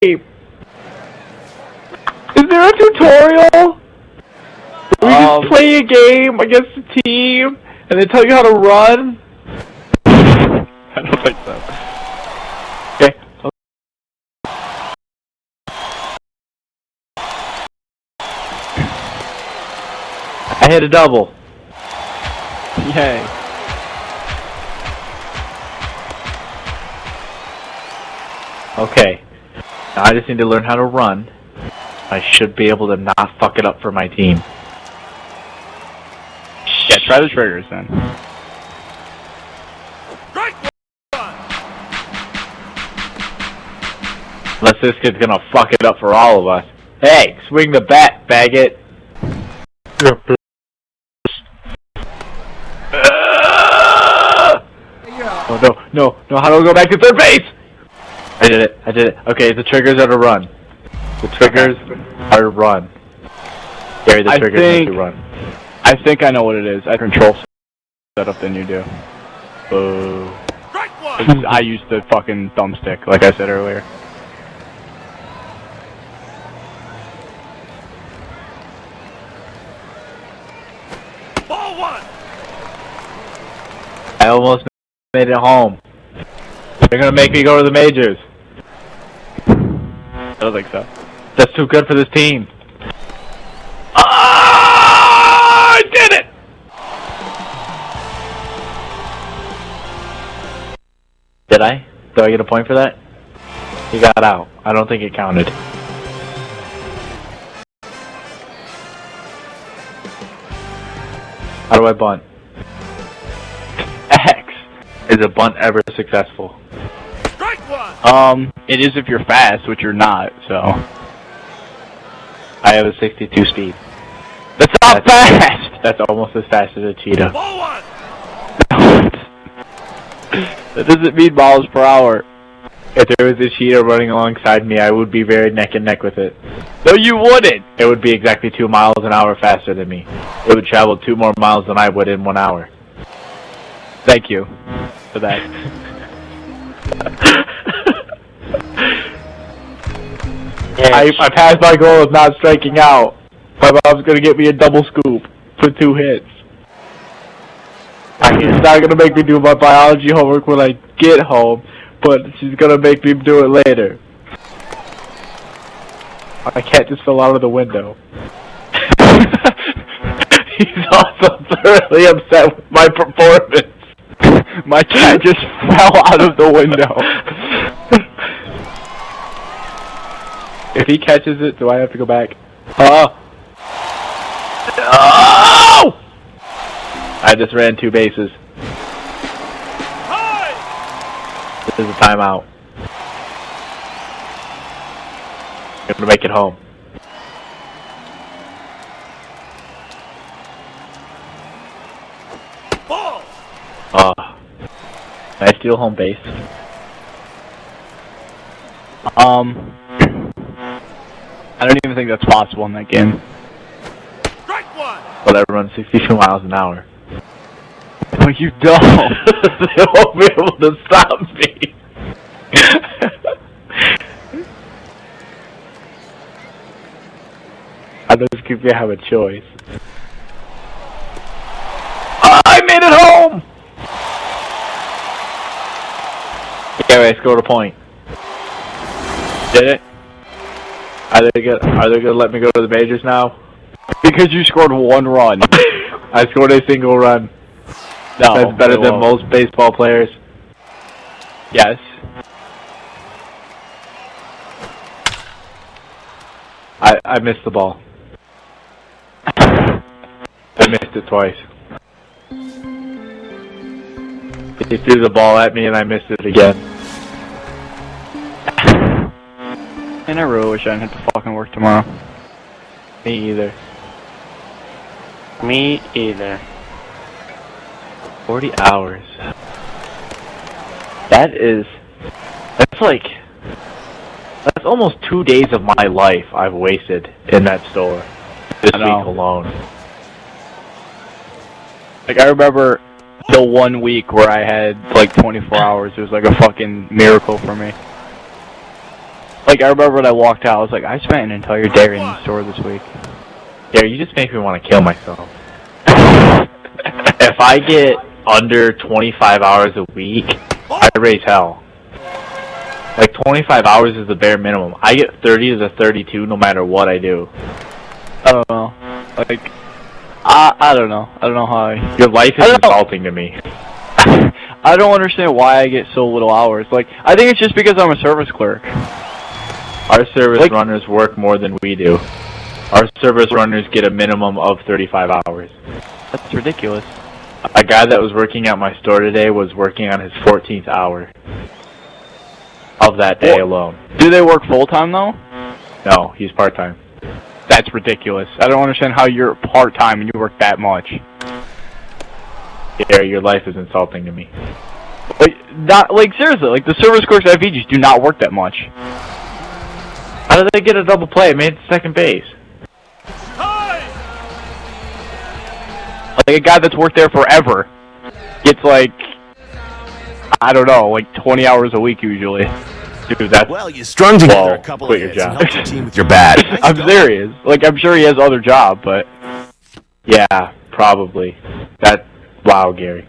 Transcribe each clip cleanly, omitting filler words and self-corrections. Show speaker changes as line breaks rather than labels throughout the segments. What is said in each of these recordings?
Is there a tutorial? We just play a game against a team, and they tell you how to run?
I don't think so.
Okay. I hit a double.
Yay.
Okay. Now I just need to learn how to run. I should be able to not fuck it up for my team.
Yeah, try the triggers then.
Unless this kid's gonna fuck it up for all of us. Hey, swing the bat, faggot. Oh no, how do I go back to third base? I did it. Okay, the triggers are to run. The triggers are to run. Gary, the triggers are to run.
I think I know what it is. I control setup than you do.
Boo.
I used the fucking thumbstick, like I said earlier.
Ball one.
I almost made it home. They're gonna make me go to the majors.
I don't think so.
That's too good for this team. I did it! Did I? Do I get a point for that? He got out. I don't think it counted. How do I bunt? X. Is a bunt ever successful?
Strike one.
It is if you're fast, which you're not, so.
I have a 62 speed.
That's not fast!
That's almost as fast as a cheetah.
Ball one.
That doesn't mean miles per hour.
If there was a cheetah running alongside me, I would be very neck and neck with it.
No, you wouldn't!
It would be exactly 2 miles an hour faster than me. It would travel 2 more miles than I would in 1 hour.
Thank you for that.
I passed my goal of not striking out. My mom's gonna get me a double scoop for 2 hits. She's not gonna make me do my biology homework when I get home, but she's gonna make me do it later. My cat just fell out of the window. He's also thoroughly upset with my performance.
My cat just fell out of the window.
If he catches it, do I have to go back?
No!
I just ran 2 bases.
High.
This is a timeout. I'm gonna make it home.
Ball.
Can I steal home base?
I don't even think that's possible in that game.
Strike one.
But I run 62 miles an hour.
No, you don't.
They won't be able to stop me. I just keep you have a choice. I made it home! Yeah, I scored a point. Did it? Are they gonna let me go to the majors now?
Because you scored 1 run.
I scored a single run.
No,
That's better than most baseball players.
Yes.
I missed the ball. I missed it twice. He threw the ball at me and I missed it again.
And I really wish I didn't have to fucking work tomorrow.
Me either.
Me either.
40 hours. That's almost 2 days of my life I've wasted in that store. This week alone.
Like, I remember the 1 week where I had, like, 24 hours. It was like a fucking miracle for me. Like, I remember when I walked out, I was like, I spent an entire day in the store this week.
Yeah, you just make me want to kill myself. If I get under 25 hours a week, I raise hell. Like, 25 hours is the bare minimum. I get 30 to 32 no matter what I do.
I don't know. Like, I don't know. I don't know how I...
Your life is insulting to me.
I don't understand why I get so little hours. Like, I think it's just because I'm a service clerk.
Our service runners work more than we do. Our service runners get a minimum of 35 hours.
That's ridiculous.
A guy that was working at my store today was working on his 14th hour of that day alone.
Do they work full-time, though?
No, he's part-time.
That's ridiculous. I don't understand how you're part-time and you work that much.
Yeah, your life is insulting to me.
Like, seriously, like, the service clerks at VG's do not work that much.
How did they get a double play? It made second base.
Like, a guy that's worked there forever gets, like, I don't know, like 20 hours a week usually.
Dude, that's...
Well, you strung together a couple
quit
of
your
hits
job.
and helped your team with your bat.
I'm serious. Like, I'm sure he has other job, but...
Yeah, probably. Wow, Gary.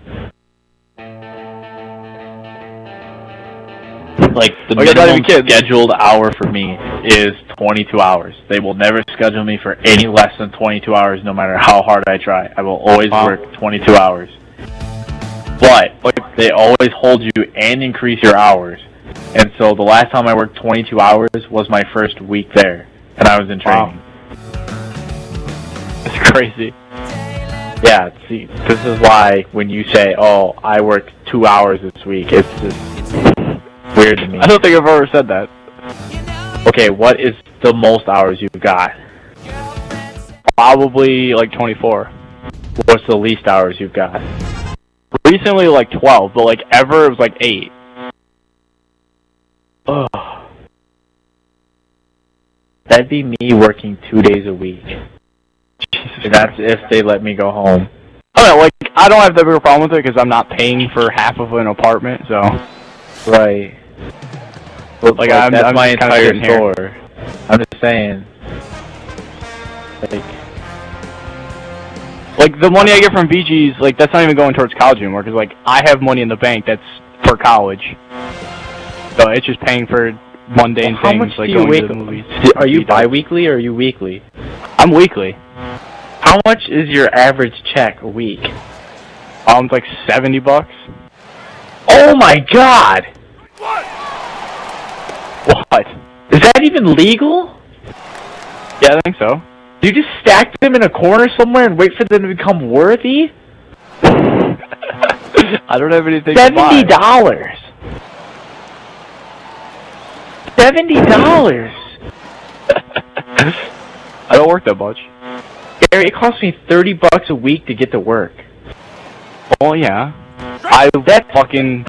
Like, the minimum scheduled hour for me is 22 hours. They will never schedule me for any less than 22 hours, no matter how hard I try. I will always work 22 hours. But they always hold you and increase your hours. And so the last time I worked 22 hours was my first week there, and I was in training.
That's crazy.
Yeah, see, this is why when you say, oh, I worked 2 hours this week, it's just weird to me.
I don't think I've ever said that.
Okay, what is the most hours you've got?
Probably like 24.
What's the least hours you've got?
Recently like 12, but like ever it was like 8.
Ugh. That'd be me working 2 days a week. And that's if they let me go home.
I don't know, like, I don't have that big a problem with it because I'm not paying for half of an apartment, so...
Right. But,
like I'm
my
entire
store. I'm just saying.
Like, the money I get from VG's, like, that's not even going towards college anymore, because, like, I have money in the bank that's for college. So it's just paying for mundane things,
much
like
do you
going to the movies.
Are you bi-weekly or are you weekly?
I'm weekly.
How much is your average check a week?
It's like $70.
Oh my god!
What?
Is that even legal?
Yeah, I think so.
Do you just stack them in a corner somewhere and wait for them to become worthy?
I don't have anything
$70.
to buy.
$70.
I don't work that much.
Gary, it costs me $30 a week to get to work.
Oh yeah.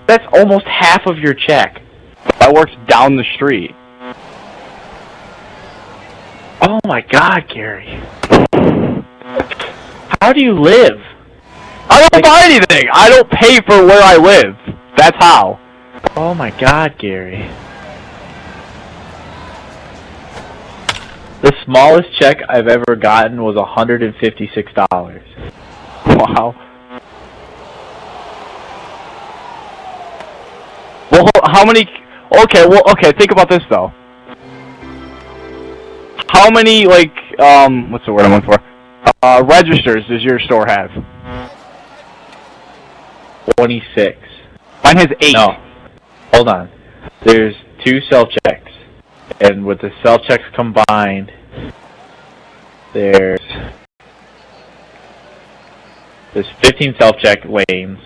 That's almost half of your check.
I worked down the street.
Oh my god, Gary. How do you live?
I don't buy anything! I don't pay for where I live. That's how.
Oh my god, Gary. The smallest check I've ever gotten was $156.
Wow. Well, how many... Okay, think about this, though. How many, like, what's the word I'm looking for? Registers does your store have?
26.
Mine has 8.
No. Hold on. There's 2 self-checks. And with the self-checks combined, there's 15 self-check lanes.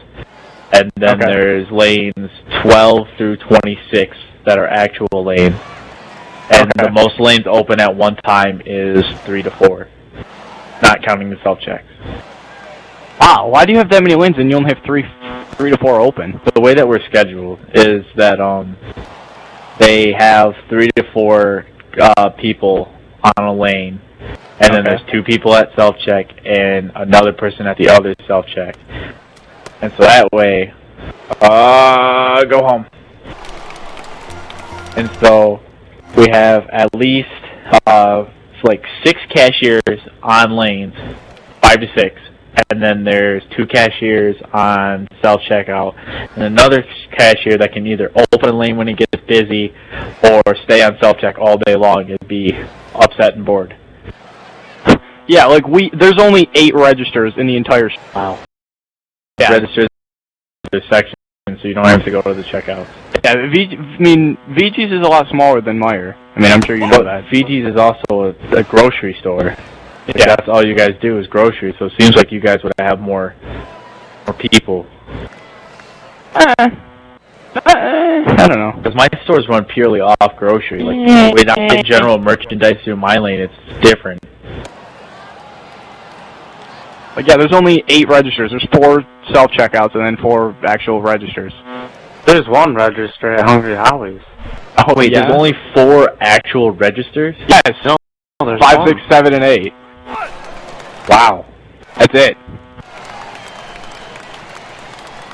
And then there's lanes 12 through 26 that are actual lanes. And the most lanes open at one time is 3 to 4. Not counting the self-checks.
Wow, why do you have that many lanes and you only have 3 to 4 open?
The way that we're scheduled is that they have 3 to 4 people on a lane. And then there's 2 people at self-check and another person at the other self-check. And so that way, go home. And so, we have at least like 6 cashiers on lanes, 5 to 6, and then there's 2 cashiers on self-checkout, and another cashier that can either open a lane when it gets busy or stay on self-check all day long and be upset and bored.
Yeah, like there's only 8 registers in the entire.
Wow.
Yeah.
Registers the section, so you don't have to go to the checkouts.
Yeah, VG's is a lot smaller than Meijer. I mean, I'm sure you know that.
VG's is also a grocery store.
Yeah.
That's all you guys do is groceries, so it seems like you guys would have more people.
I don't know.
Because my stores run purely off grocery. Like, when I get general merchandise through my lane, it's different.
Like, yeah, there's only 8 registers. There's 4 self-checkouts and then 4 actual registers.
There's 1 register at Hungry Howie's.
Oh, wait,
yeah?
There's only 4 actual registers?
Yes.
No, there's
5,
1.
6, 7, and 8.
Wow.
That's it.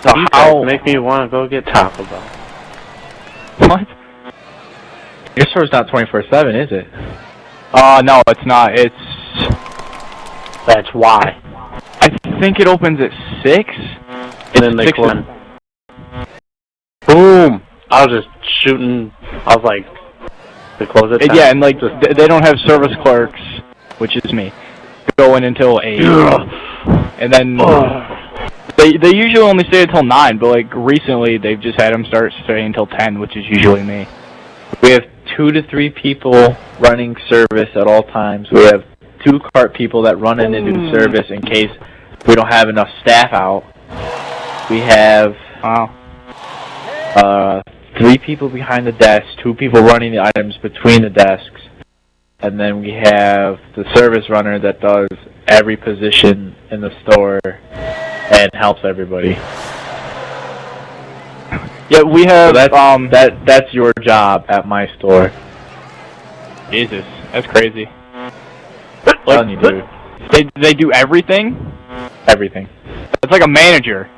So
You
how
guys
make me want to go get Taco Bell?
What?
Your store's not 24/7, is it?
No, it's not. It's...
That's why.
I think it opens at 6?
And then they
6
close. Boom! I was just shooting. I was like, they close at 10.
Yeah, and like, they don't have service clerks, which is me, going until 8. And then... They usually only stay until 9, but like recently they've just had them stay until 10, which is usually me.
We have 2 to 3 people running service at all times. We have 2 cart people that run in and do service in case we don't have enough staff out. We have 3 people behind the desk, 2 people running the items between the desks, and then we have the service runner that does every position in the store and helps everybody.
Yeah, we have,
So that's your job at my store.
Jesus, that's crazy.
Like, you, dude.
They do everything?
Everything.
It's like a manager.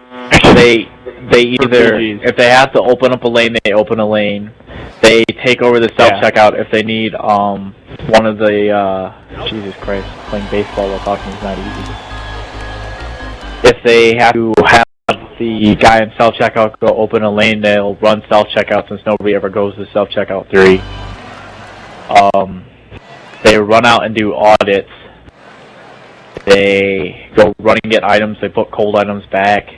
They either,
Jeez.
if they have to open up a lane, they open a lane. They take over the self-checkout if they need one of the, Jesus Christ, playing baseball while talking is not easy. If they have to have the guy in self-checkout go open a lane, they'll run self-checkout since nobody ever goes to self-checkout 3. They run out and do audits. They go run and get items, they put cold items back.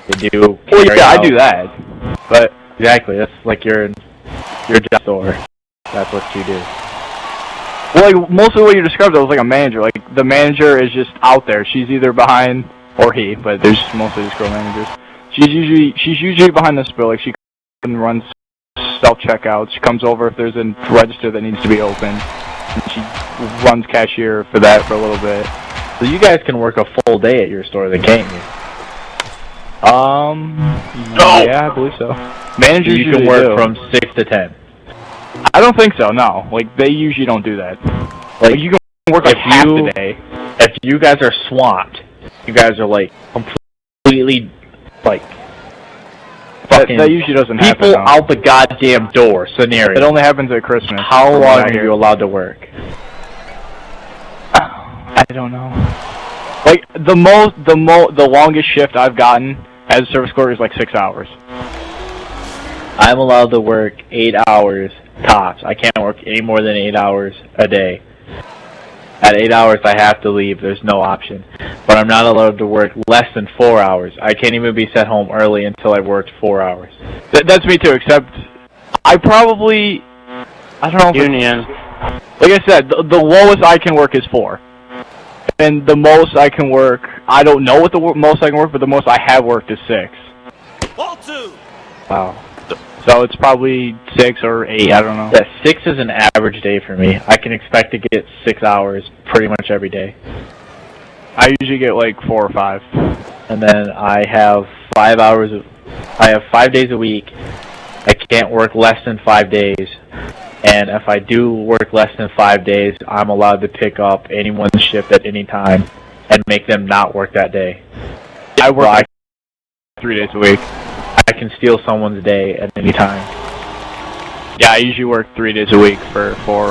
They do
Well, yeah, I
out.
do that.
But exactly, that's like your job store. That's what you do.
Well, like, mostly what you described, was like a manager. Like, the manager is just out there. She's either behind, or he, but there's mostly just girl managers. She's usually behind this, but like, she can run self-checkout. She comes over if there's a register that needs to be opened. And she runs cashier for that for a little bit.
So you guys can work a full day at your store, then, can't you?
Yeah, I believe so. Managers
You can
usually
work
do.
from 6 to 10.
I don't think so, no. Like, they usually don't do that.
Like,
You can work like half the day.
If you guys are swamped, you guys are like completely like fucking
That usually doesn't happen.
people
no.
out the goddamn door scenario.
It only happens at Christmas.
How
from what
long
I
are
hear.
you allowed to work?
I don't know. Like, the longest shift I've gotten as a service clerk is like 6 hours.
I'm allowed to work 8 hours tops. I can't work any more than 8 hours a day. At 8 hours, I have to leave. There's no option. But I'm not allowed to work less than 4 hours. I can't even be sent home early until I've worked 4 hours.
That's me too, except I don't know if
Union.
like I said, the lowest I can work is 4. And the most I can work, I don't know what the most I can work, but the most I have worked is 6.
Wow.
So it's probably 6 or 8, I don't know.
Yeah, 6 is an average day for me. I can expect to get 6 hours pretty much every day.
I usually get like 4 or 5.
And then I have 5 hours I have 5 days a week. I can't work less than 5 days. And if I do work less than 5 days, I'm allowed to pick up anyone's shift at any time and make them not work that day.
I work
Well,
like 3 days a week.
I can steal someone's day at any time.
Yeah, I usually work 3 days a week for 4 or